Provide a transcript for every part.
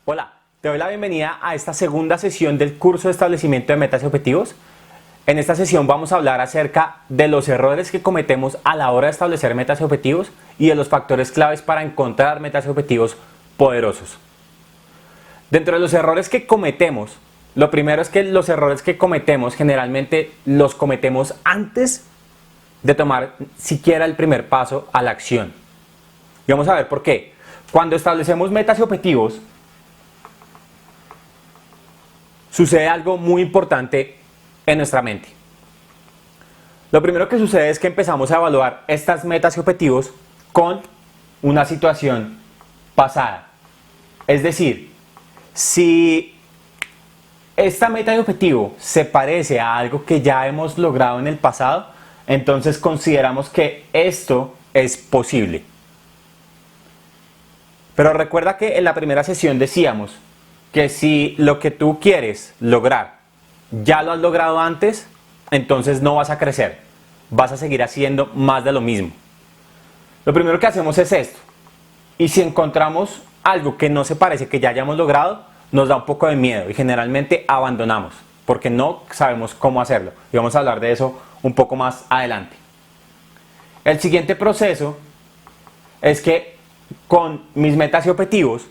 Hola, te doy la bienvenida a esta segunda sesión del curso de establecimiento de metas y objetivos. En esta sesión vamos a hablar acerca de los errores que cometemos a la hora de establecer metas y objetivos y de los factores claves para encontrar metas y objetivos poderosos. Dentro de los errores que cometemos, lo primero es que los errores que cometemos generalmente los cometemos antes de tomar siquiera el primer paso a la acción. Y vamos a ver por qué. Cuando establecemos metas y objetivos, sucede algo muy importante en nuestra mente. Lo primero que sucede es que empezamos a evaluar estas metas y objetivos con una situación pasada. Es decir, si esta meta y objetivo se parece a algo que ya hemos logrado en el pasado, entonces consideramos que esto es posible. Pero recuerda que en la primera sesión decíamos que si lo que tú quieres lograr ya lo has logrado antes, entonces no vas a crecer, vas a seguir haciendo más de lo mismo. Lo primero que hacemos es esto, y si encontramos algo que no se parece que ya hayamos logrado, nos da un poco de miedo y generalmente abandonamos, porque no sabemos cómo hacerlo, y vamos a hablar de eso un poco más adelante. El siguiente proceso es que con mis metas y objetivos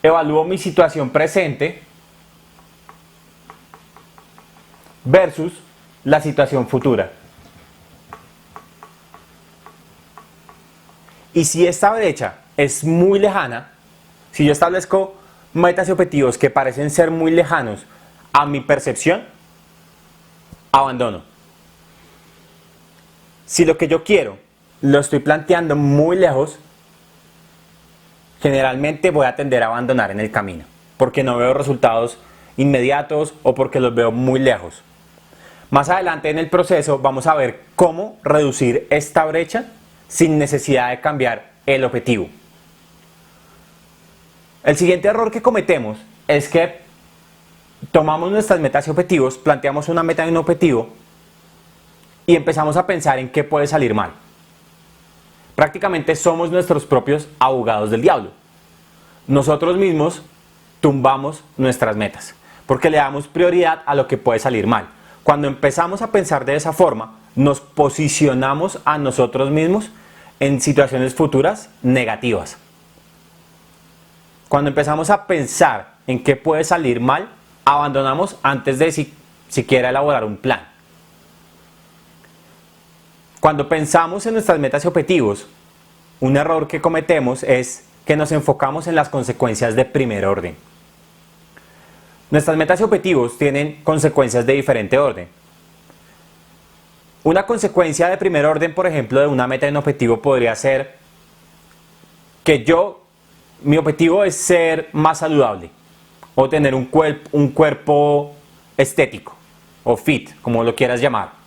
evalúo mi situación presente versus la situación futura. Y si esta brecha es muy lejana, si yo establezco metas y objetivos que parecen ser muy lejanos a mi percepción, abandono. Si lo que yo quiero lo estoy planteando muy lejos, generalmente voy a tender a abandonar en el camino, porque no veo resultados inmediatos o porque los veo muy lejos. Más adelante en el proceso vamos a ver cómo reducir esta brecha sin necesidad de cambiar el objetivo. El siguiente error que cometemos es que tomamos nuestras metas y objetivos, planteamos una meta y un objetivo y empezamos a pensar en qué puede salir mal. Prácticamente somos nuestros propios abogados del diablo. Nosotros mismos tumbamos nuestras metas, porque le damos prioridad a lo que puede salir mal. Cuando empezamos a pensar de esa forma, nos posicionamos a nosotros mismos en situaciones futuras negativas. Cuando empezamos a pensar en qué puede salir mal, abandonamos antes de siquiera elaborar un plan. Cuando pensamos en nuestras metas y objetivos, un error que cometemos es que nos enfocamos en las consecuencias de primer orden. Nuestras metas y objetivos tienen consecuencias de diferente orden. Una consecuencia de primer orden, por ejemplo, de una meta y un objetivo podría ser que mi objetivo es ser más saludable o tener un cuerpo estético o fit, como lo quieras llamar.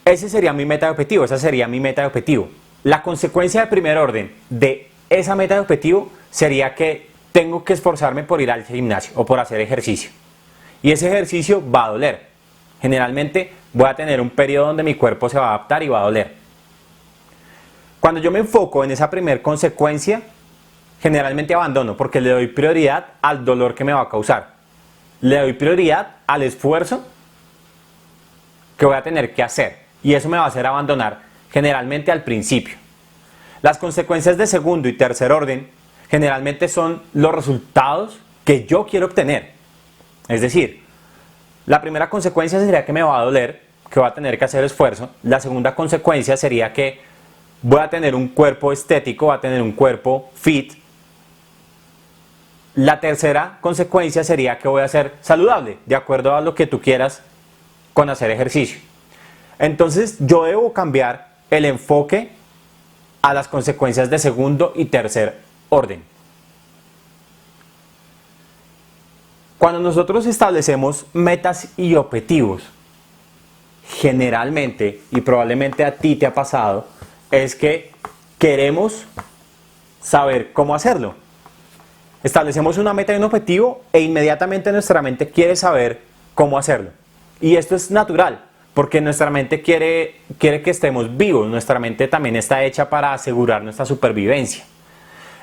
Ese sería mi meta de objetivo, esa sería mi meta de objetivo. La consecuencia de primer orden de esa meta de objetivo sería que tengo que esforzarme por ir al gimnasio o por hacer ejercicio. Y ese ejercicio va a doler. Generalmente voy a tener un periodo donde mi cuerpo se va a adaptar y va a doler. Cuando yo me enfoco en esa primera consecuencia, generalmente abandono porque le doy prioridad al dolor que me va a causar. Le doy prioridad al esfuerzo que voy a tener que hacer. Y eso me va a hacer abandonar generalmente al principio. Las consecuencias de segundo y tercer orden generalmente son los resultados que yo quiero obtener. Es decir, la primera consecuencia sería que me va a doler, que voy a tener que hacer esfuerzo. La segunda consecuencia sería que voy a tener un cuerpo estético, voy a tener un cuerpo fit. La tercera consecuencia sería que voy a ser saludable, de acuerdo a lo que tú quieras con hacer ejercicio. Entonces yo debo cambiar el enfoque a las consecuencias de segundo y tercer orden. Cuando nosotros establecemos metas y objetivos, generalmente, y probablemente a ti te ha pasado, es que queremos saber cómo hacerlo. Establecemos una meta y un objetivo e inmediatamente nuestra mente quiere saber cómo hacerlo. Y esto es natural, porque nuestra mente quiere que estemos vivos, nuestra mente también está hecha para asegurar nuestra supervivencia.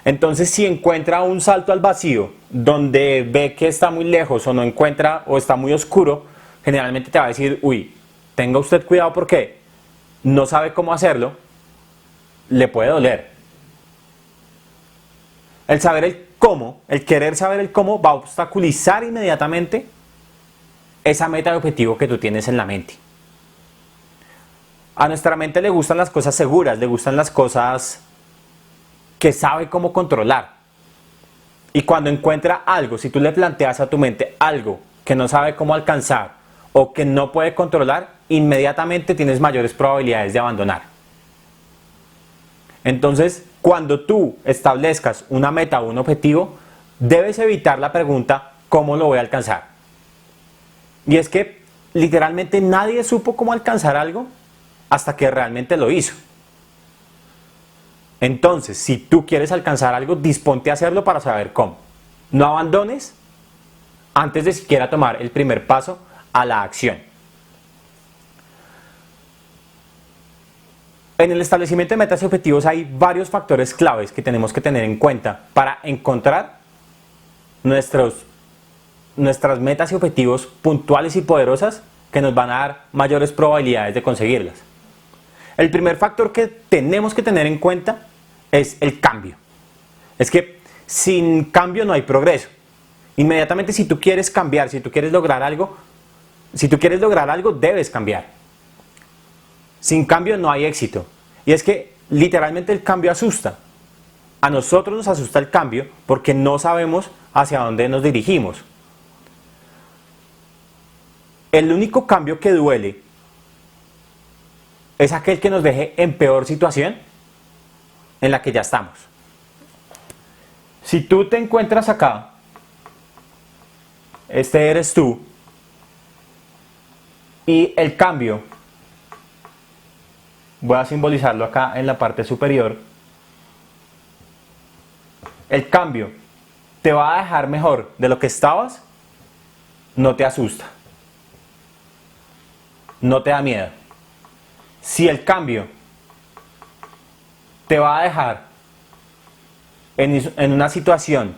Entonces, si encuentra un salto al vacío donde ve que está muy lejos o no encuentra o está muy oscuro, generalmente te va a decir, uy, tenga usted cuidado porque no sabe cómo hacerlo, le puede doler. El saber el cómo, el querer saber el cómo va a obstaculizar inmediatamente esa meta de objetivo que tú tienes en la mente. A nuestra mente le gustan las cosas seguras, le gustan las cosas que sabe cómo controlar. Y cuando encuentra algo, si tú le planteas a tu mente algo que no sabe cómo alcanzar o que no puede controlar, inmediatamente tienes mayores probabilidades de abandonar. Entonces, cuando tú establezcas una meta o un objetivo, debes evitar la pregunta ¿cómo lo voy a alcanzar? Y es que literalmente nadie supo cómo alcanzar algo hasta que realmente lo hizo. Entonces, si tú quieres alcanzar algo, disponte a hacerlo para saber cómo. No abandones antes de siquiera tomar el primer paso a la acción. En el establecimiento de metas y objetivos hay varios factores claves que tenemos que tener en cuenta para encontrar nuestras metas y objetivos puntuales y poderosas que nos van a dar mayores probabilidades de conseguirlas. El primer factor que tenemos que tener en cuenta es el cambio. Es que sin cambio no hay progreso. Inmediatamente si tú quieres cambiar, si tú quieres lograr algo, debes cambiar. Sin cambio no hay éxito. Y es que literalmente el cambio asusta. A nosotros nos asusta el cambio porque no sabemos hacia dónde nos dirigimos. El único cambio que duele es aquel que nos deje en peor situación en la que ya estamos. Si tú te encuentras acá, este eres tú, y el cambio, voy a simbolizarlo acá en la parte superior, el cambio te va a dejar mejor de lo que estabas, no te asusta, no te da miedo. Si el cambio te va a dejar en una situación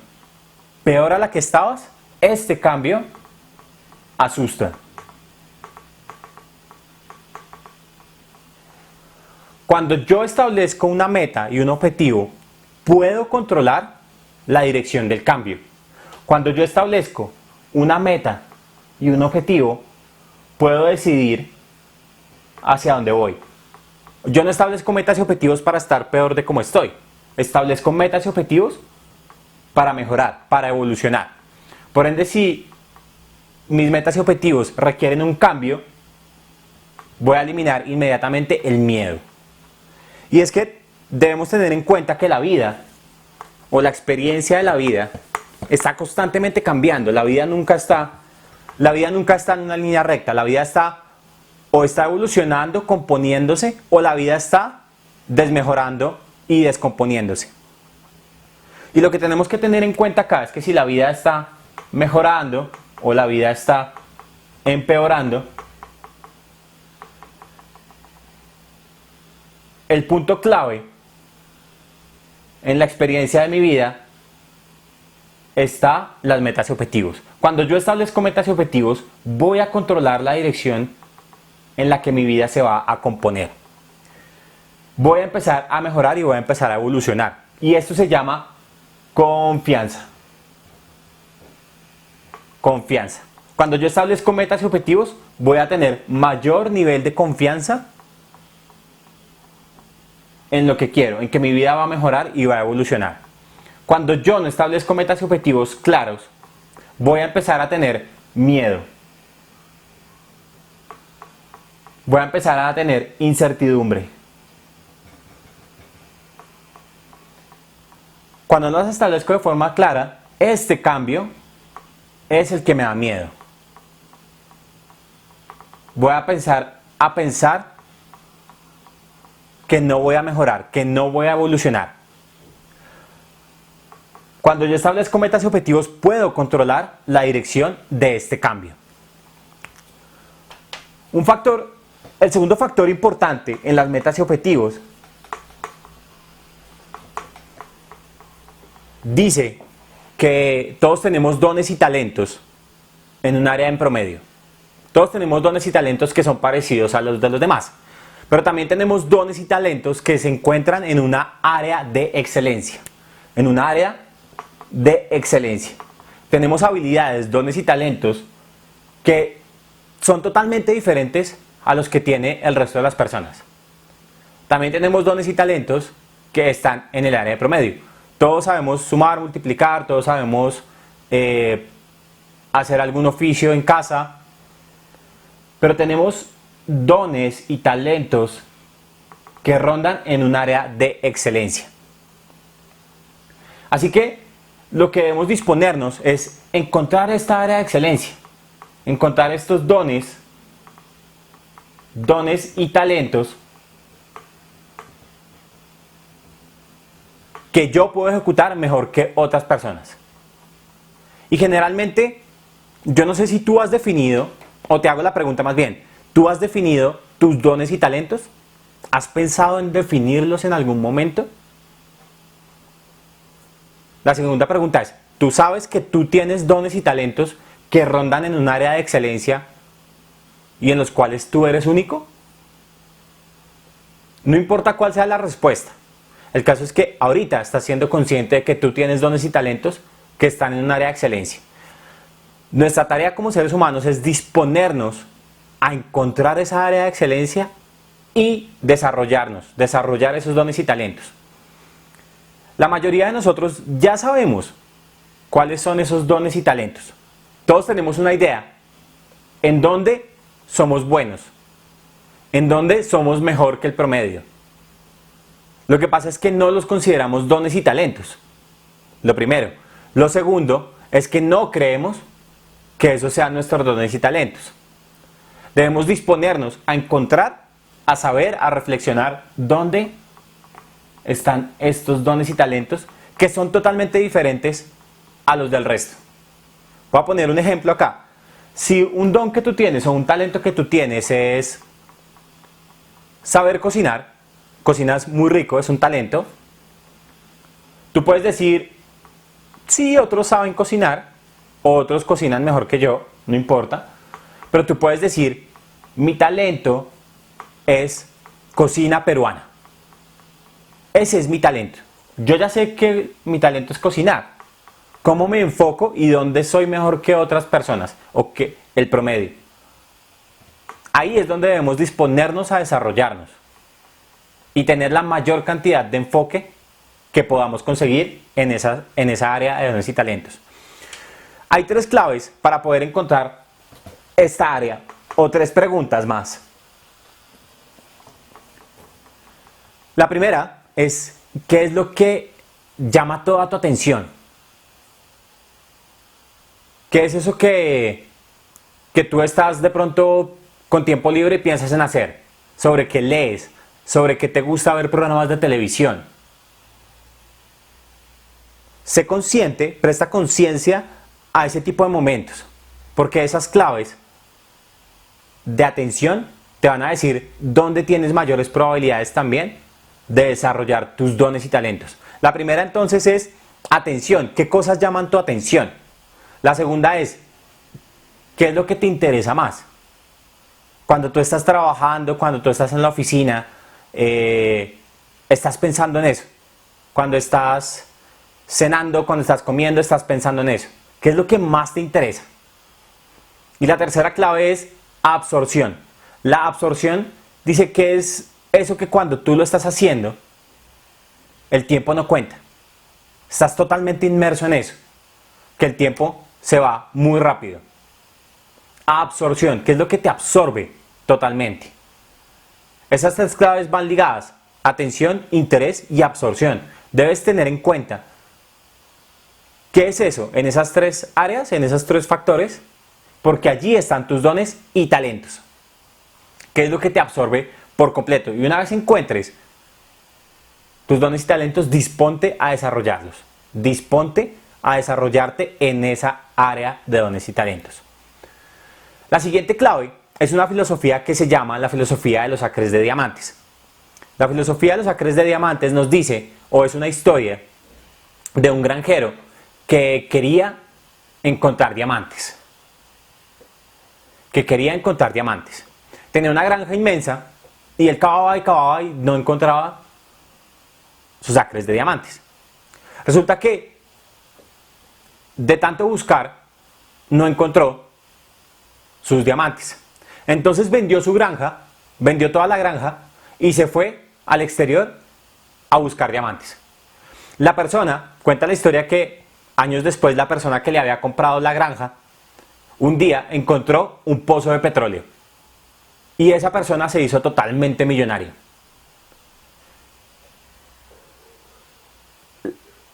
peor a la que estabas, este cambio asusta. Cuando yo establezco una meta y un objetivo, puedo controlar la dirección del cambio. Cuando yo establezco una meta y un objetivo, puedo decidir hacia dónde voy. Yo no establezco metas y objetivos para estar peor de como estoy. Establezco metas y objetivos para mejorar, para evolucionar. Por ende, si mis metas y objetivos requieren un cambio, voy a eliminar inmediatamente el miedo. Y es que debemos tener en cuenta que la vida o la experiencia de la vida está constantemente cambiando. La vida nunca está en una línea recta. La vida está evolucionando, componiéndose, o la vida está desmejorando y descomponiéndose. Y lo que tenemos que tener en cuenta acá es que si la vida está mejorando o la vida está empeorando, el punto clave en la experiencia de mi vida está las metas y objetivos. Cuando yo establezco metas y objetivos, voy a controlar la dirección en la que mi vida se va a componer. Voy a empezar a mejorar y voy a empezar a evolucionar. Y esto se llama confianza. Confianza. Cuando yo establezco metas y objetivos, voy a tener mayor nivel de confianza en lo que quiero, en que mi vida va a mejorar y va a evolucionar. Cuando yo no establezco metas y objetivos claros, voy a empezar a tener miedo. Voy a empezar a tener incertidumbre. Cuando no las establezco de forma clara, este cambio es el que me da miedo. Voy a pensar que no voy a mejorar, que no voy a evolucionar. Cuando yo establezco metas y objetivos, puedo controlar la dirección de este cambio. El segundo factor importante en las metas y objetivos dice que todos tenemos dones y talentos en un área en promedio. Todos tenemos dones y talentos que son parecidos a los de los demás. Pero también tenemos dones y talentos que se encuentran en una área de excelencia. En un área de excelencia. Tenemos habilidades, dones y talentos que son totalmente diferentes a los que tiene el resto de las personas. También tenemos dones y talentos que están en el área de promedio. Todos sabemos sumar, multiplicar, todos sabemos hacer algún oficio en casa, pero tenemos dones y talentos que rondan en un área de excelencia. Así que lo que debemos disponernos es encontrar esta área de excelencia, encontrar estos dones y talentos que yo puedo ejecutar mejor que otras personas. Y generalmente, yo no sé si tú has definido, o te hago la pregunta más bien, ¿tú has definido tus dones y talentos? ¿Has pensado en definirlos en algún momento? La segunda pregunta es, ¿tú sabes que tú tienes dones y talentos que rondan en un área de excelencia y en los cuales tú eres único? No importa cuál sea la respuesta. El caso es que ahorita estás siendo consciente de que tú tienes dones y talentos que están en un área de excelencia. Nuestra tarea como seres humanos es disponernos a encontrar esa área de excelencia y desarrollar esos dones y talentos. La mayoría de nosotros ya sabemos cuáles son esos dones y talentos. Todos tenemos una idea en dónde somos buenos, en dónde somos mejor que el promedio. Lo que pasa es que no los consideramos dones y talentos. Lo primero. Lo segundo es que no creemos que esos sean nuestros dones y talentos. Debemos disponernos a encontrar, a saber, a reflexionar dónde están estos dones y talentos que son totalmente diferentes a los del resto. Voy a poner un ejemplo acá. Si un don que tú tienes o un talento que tú tienes es saber cocinar, cocinas muy rico, es un talento, tú puedes decir, sí, otros saben cocinar, otros cocinan mejor que yo, no importa, pero tú puedes decir, mi talento es cocina peruana. Ese es mi talento. Yo ya sé que mi talento es cocinar. ¿Cómo me enfoco y dónde soy mejor que otras personas o que el promedio? Ahí es donde debemos disponernos a desarrollarnos y tener la mayor cantidad de enfoque que podamos conseguir en esa área de dones y talentos. Hay 3 claves para poder encontrar esta área o 3 preguntas más. La primera es, ¿qué es lo que llama toda tu atención? ¿Qué es eso que tú estás de pronto con tiempo libre y piensas en hacer? ¿Sobre qué lees? ¿Sobre qué te gusta ver programas de televisión? Sé consciente, presta conciencia a ese tipo de momentos, porque esas claves de atención te van a decir dónde tienes mayores probabilidades también de desarrollar tus dones y talentos. La primera entonces es atención, ¿qué cosas llaman tu atención? La segunda es, ¿qué es lo que te interesa más? Cuando tú estás trabajando, cuando tú estás en la oficina, estás pensando en eso. Cuando estás cenando, cuando estás comiendo, estás pensando en eso. ¿Qué es lo que más te interesa? Y la tercera clave es absorción. La absorción dice que es eso que cuando tú lo estás haciendo, el tiempo no cuenta. Estás totalmente inmerso en eso. Que el tiempo se va muy rápido. Absorción, ¿qué es lo que te absorbe totalmente? Esas 3 claves van ligadas. Atención, interés y absorción. Debes tener en cuenta qué es eso en esas 3 áreas, en esos 3 factores, porque allí están tus dones y talentos. ¿Qué es lo que te absorbe por completo? Y una vez encuentres tus dones y talentos, disponte a desarrollarlos. Disponte a desarrollarte en esa área de dones y talentos. La siguiente clave es una filosofía que se llama la filosofía de los acres de diamantes. La filosofía de los acres de diamantes nos dice, o es una historia, de un granjero que quería encontrar diamantes. Tenía una granja inmensa y él cavaba y no encontraba sus acres de diamantes. Resulta que de tanto buscar no encontró sus diamantes. Entonces vendió su granja, vendió toda la granja y se fue al exterior a buscar diamantes. La persona, cuenta la historia que años después la persona que le había comprado la granja, un día encontró un pozo de petróleo. Y esa persona se hizo totalmente millonario.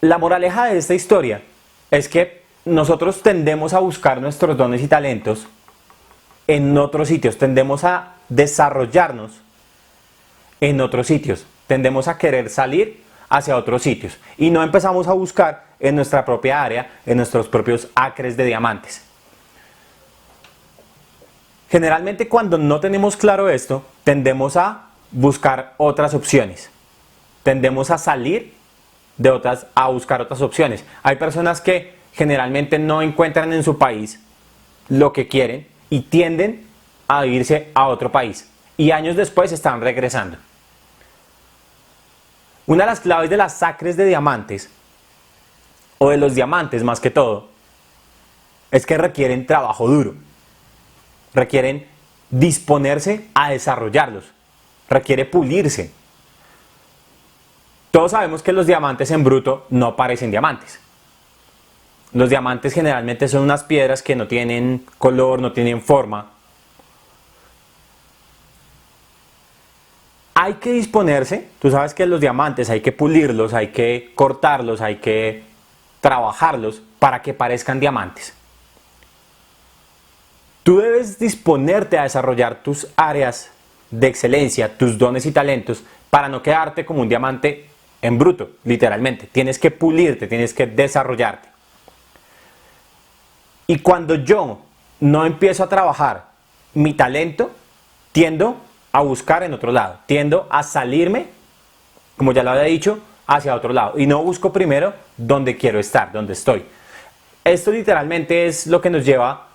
La moraleja de esta historia es que nosotros tendemos a buscar nuestros dones y talentos en otros sitios, tendemos a desarrollarnos en otros sitios, tendemos a querer salir hacia otros sitios y no empezamos a buscar en nuestra propia área, en nuestros propios acres de diamantes. Generalmente cuando no tenemos claro esto, tendemos a buscar otras opciones, tendemos a salir a buscar otras opciones. Hay personas que generalmente no encuentran en su país lo que quieren y tienden a irse a otro país y años después están regresando. Una de las claves de las acres de diamantes, o de los diamantes más que todo, es que requieren trabajo duro, requieren disponerse a desarrollarlos, requiere pulirse. Todos sabemos que los diamantes en bruto no parecen diamantes. Los diamantes generalmente son unas piedras que no tienen color, no tienen forma. Hay que disponerse, tú sabes que los diamantes hay que pulirlos, hay que cortarlos, hay que trabajarlos para que parezcan diamantes. Tú debes disponerte a desarrollar tus áreas de excelencia, tus dones y talentos, para no quedarte como un diamante en bruto, literalmente. Tienes que pulirte, tienes que desarrollarte. Y cuando yo no empiezo a trabajar mi talento, tiendo a buscar en otro lado, tiendo a salirme, como ya lo había dicho, hacia otro lado. Y no busco primero donde quiero estar, donde estoy. Esto literalmente es lo que nos lleva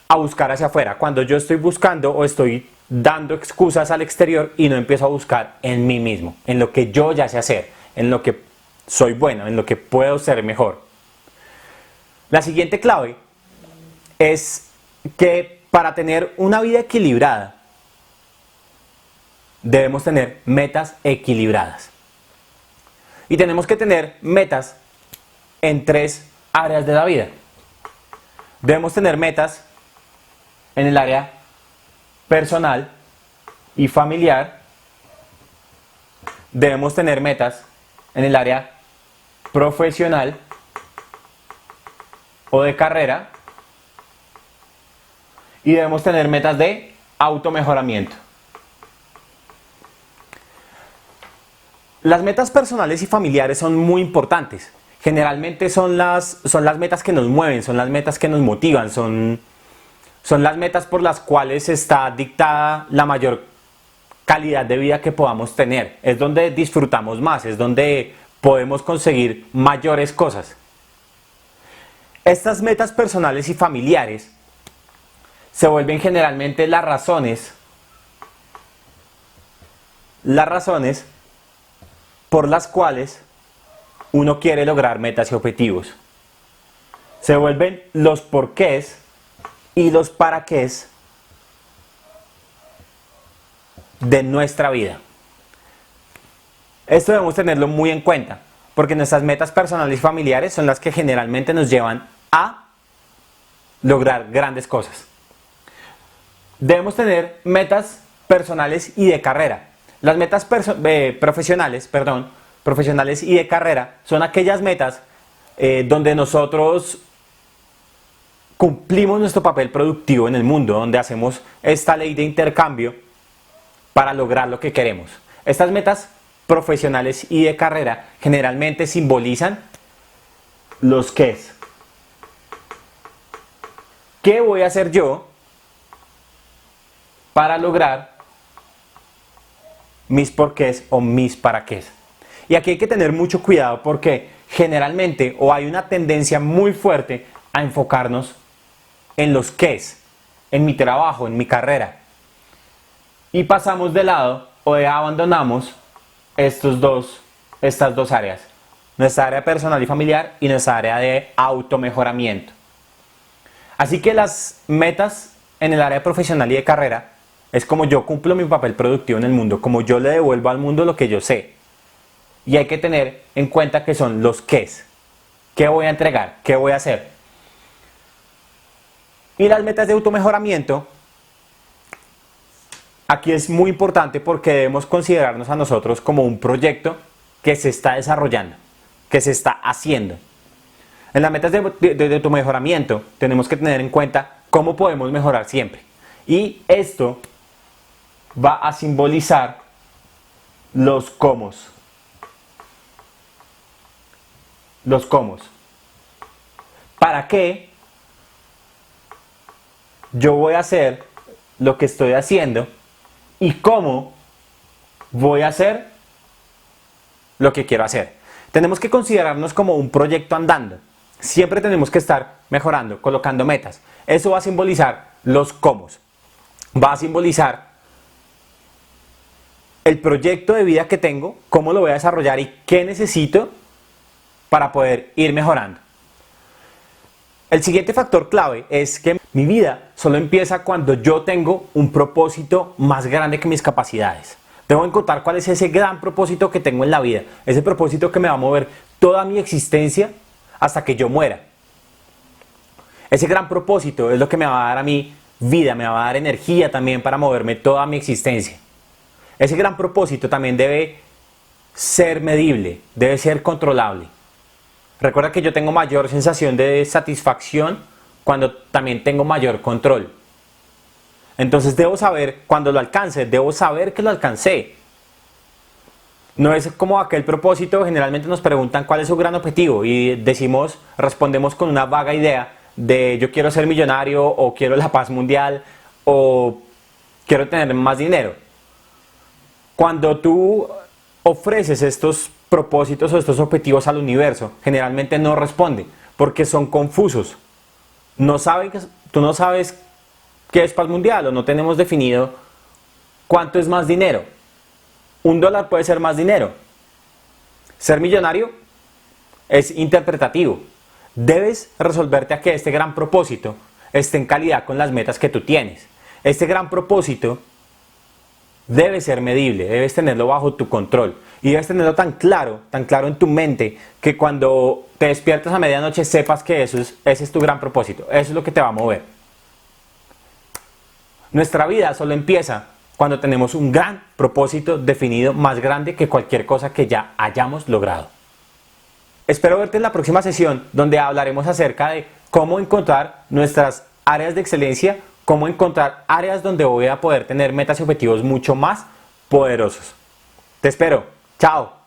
a buscar hacia afuera. Cuando yo estoy buscando o estoy dando excusas al exterior y no empiezo a buscar en mí mismo, en lo que yo ya sé hacer, en lo que soy bueno, en lo que puedo ser mejor. La siguiente clave es que para tener una vida equilibrada, debemos tener metas equilibradas. Y tenemos que tener metas en 3 áreas de la vida. Debemos tener metas en el área personal y familiar. Debemos tener metas en el área profesional o de carrera. Y debemos tener metas de automejoramiento. Las metas personales y familiares son muy importantes. Generalmente son las metas que nos mueven, son las metas que nos motivan, son las metas por las cuales está dictada la mayor calidad de vida que podamos tener. Es donde disfrutamos más, es donde podemos conseguir mayores cosas. Estas metas personales y familiares se vuelven generalmente las razones por las cuales uno quiere lograr metas y objetivos. Se vuelven los porqués y los para qués de nuestra vida. Esto debemos tenerlo muy en cuenta, porque nuestras metas personales y familiares son las que generalmente nos llevan a lograr grandes cosas. Debemos tener metas personales y de carrera. Las metas profesionales y de carrera son aquellas metas donde nosotros cumplimos nuestro papel productivo en el mundo, donde hacemos esta ley de intercambio para lograr lo que queremos. Estas metas profesionales y de carrera generalmente simbolizan los qués. ¿Qué voy a hacer yo para lograr mis porqués o mis para qués? Y aquí hay que tener mucho cuidado porque generalmente, o hay una tendencia muy fuerte a enfocarnos en los qués, en mi trabajo, en mi carrera. Y pasamos de lado o abandonamos estas dos áreas. Nuestra área personal y familiar y nuestra área de automejoramiento. Así que las metas en el área profesional y de carrera es como yo cumplo mi papel productivo en el mundo, como yo le devuelvo al mundo lo que yo sé. Y hay que tener en cuenta que son los qués. ¿Qué voy a entregar? ¿Qué voy a hacer? Y las metas de automejoramiento, aquí es muy importante porque debemos considerarnos a nosotros como un proyecto que se está desarrollando, que se está haciendo. En las metas de automejoramiento tenemos que tener en cuenta cómo podemos mejorar siempre. Y esto va a simbolizar los cómo. Los cómo. ¿Para qué yo voy a hacer lo que estoy haciendo? ¿Y cómo voy a hacer lo que quiero hacer? Tenemos que considerarnos como un proyecto andando. Siempre tenemos que estar mejorando, colocando metas. Eso va a simbolizar los cómo. Va a simbolizar el proyecto de vida que tengo, cómo lo voy a desarrollar y qué necesito para poder ir mejorando. El siguiente factor clave es que mi vida solo empieza cuando yo tengo un propósito más grande que mis capacidades. Debo encontrar cuál es ese gran propósito que tengo en la vida, ese propósito que me va a mover toda mi existencia hasta que yo muera. Ese gran propósito es lo que me va a dar a mí vida, me va a dar energía también para moverme toda mi existencia. Ese gran propósito también debe ser medible, debe ser controlable. Recuerda que yo tengo mayor sensación de satisfacción cuando también tengo mayor control. Entonces debo saber cuando lo alcance, debo saber que lo alcancé. No es como aquel propósito, generalmente nos preguntan cuál es su gran objetivo y respondemos con una vaga idea de yo quiero ser millonario o quiero la paz mundial o quiero tener más dinero. Cuando tú ofreces estos propósitos o estos objetivos al universo, generalmente no responde porque son confusos. Tú no sabes qué es paz mundial o no tenemos definido cuánto es más dinero. $1 puede ser más dinero. Ser millonario es interpretativo. Debes resolverte a que este gran propósito esté en calidad con las metas que tú tienes. Este gran propósito debe ser medible, debes tenerlo bajo tu control y debes tenerlo tan claro en tu mente que cuando te despiertas a medianoche sepas que ese es tu gran propósito, eso es lo que te va a mover. Nuestra vida solo empieza cuando tenemos un gran propósito definido más grande que cualquier cosa que ya hayamos logrado. Espero verte en la próxima sesión donde hablaremos acerca de cómo encontrar nuestras áreas de excelencia, cómo encontrar áreas donde voy a poder tener metas y objetivos mucho más poderosos. Te espero. Chao.